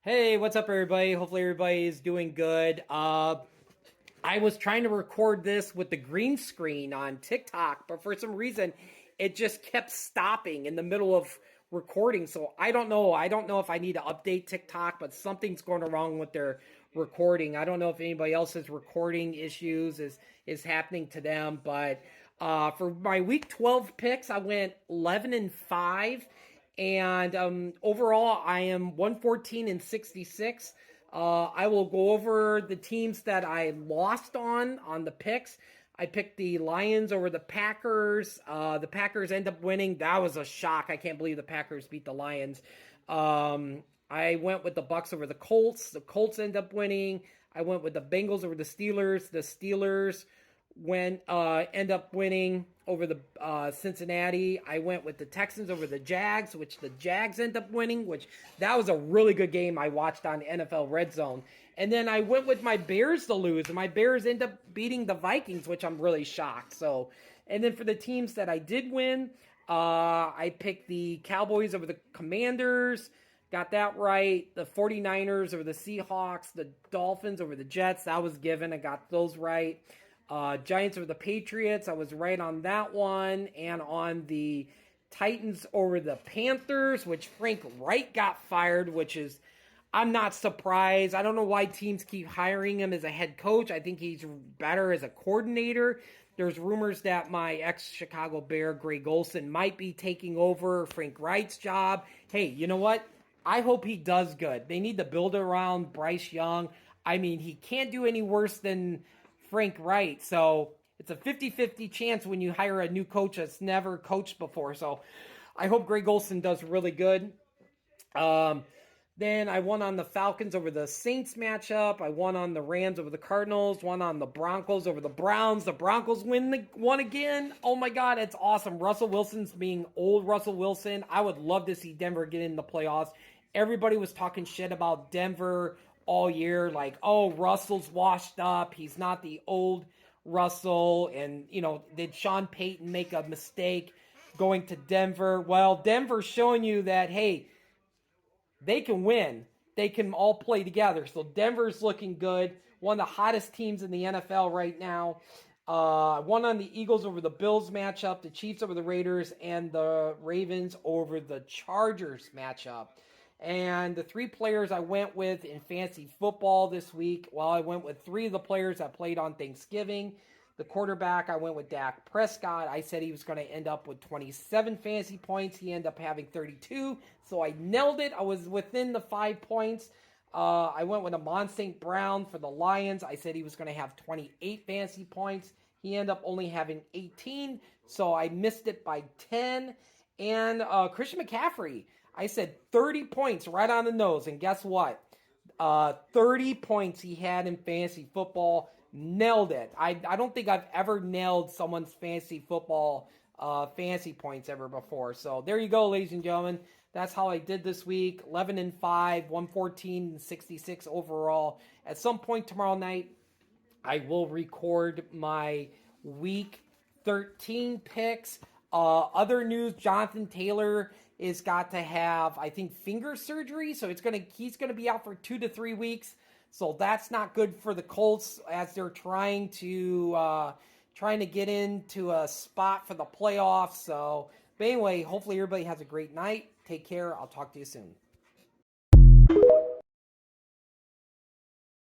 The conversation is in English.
Hey, what's up, everybody? Hopefully, everybody is doing good. I was trying to record this with the green screen on TikTok, but for some reason, it just kept stopping in the middle of recording. So I don't know. I don't know if I need to update TikTok, but something's going wrong with their recording. I don't know if anybody else's recording issues is happening to them, but for my week 12 picks, I went 11-5. And overall, I am 114-66. I will go over the teams that I lost on the picks. I picked the Lions over the Packers. The Packers end up winning. That was a shock. I can't believe the Packers beat the Lions. I went with the Bucks over the Colts. The Colts end up winning. I went with the Bengals over the Steelers. The Steelers end up winning over the Cincinnati. I went with the Texans over the Jags, which the Jags end up winning, which that was a really good game I watched on NFL Red Zone. And then I went with my Bears to lose, and my Bears end up beating the Vikings, which I'm really shocked. So, and then for the teams that I did win, I picked the Cowboys over the Commanders. Got that right. The 49ers over the Seahawks. The Dolphins over the Jets. That was given. I got those right. Giants over the Patriots. I was right on that one. And on the Titans over the Panthers, which Frank Wright got fired, which is, I'm not surprised. I don't know why teams keep hiring him as a head coach. I think he's better as a coordinator. There's rumors that my ex-Chicago Bear, Greg Olsen, might be taking over Frank Wright's job. Hey, you know what? I hope he does good. They need to build around Bryce Young. I mean, he can't do any worse than Frank Wright. So it's a 50-50 chance when you hire a new coach that's never coached before. So I hope Greg Olsen does really good. Then I won on the Falcons over the Saints matchup. I won on the Rams over the Cardinals. Won on the Broncos over the Browns. The Broncos won again. Oh my God, it's awesome. Russell Wilson's being old Russell Wilson. I would love to see Denver get in the playoffs. Everybody was talking shit about Denver all year. Like, oh, Russell's washed up. He's not the old Russell. And, you know, did Sean Payton make a mistake going to Denver? Well, Denver's showing you that, hey, they can win. They can all play together. So Denver's looking good. One of the hottest teams in the NFL right now. One on the Eagles over the Bills matchup, the Chiefs over the Raiders, and the Ravens over the Chargers matchup. And the three players I went with in fantasy football this week, well, I went with three of the players that played on Thanksgiving. The quarterback, I went with Dak Prescott. I said he was going to end up with 27 fantasy points. He ended up having 32, so I nailed it. I was within the 5 points. I went with Amon St. Brown for the Lions. I said he was going to have 28 fantasy points. He ended up only having 18, so I missed it by 10. And Christian McCaffrey, I said 30 points right on the nose, and guess what? 30 points he had in fantasy football. Nailed it. I don't think I've ever nailed someone's fantasy football fantasy points ever before. So there you go, ladies and gentlemen. That's how I did this week. 11-5, 114-66 overall. At some point tomorrow night, I will record my week 13 picks. Other news, Jonathan Taylor is got to have, I think, finger surgery. So he's gonna be out for 2 to 3 weeks. So that's not good for the Colts as they're trying to get into a spot for the playoffs. So, but anyway, hopefully everybody has a great night. Take care. I'll talk to you soon.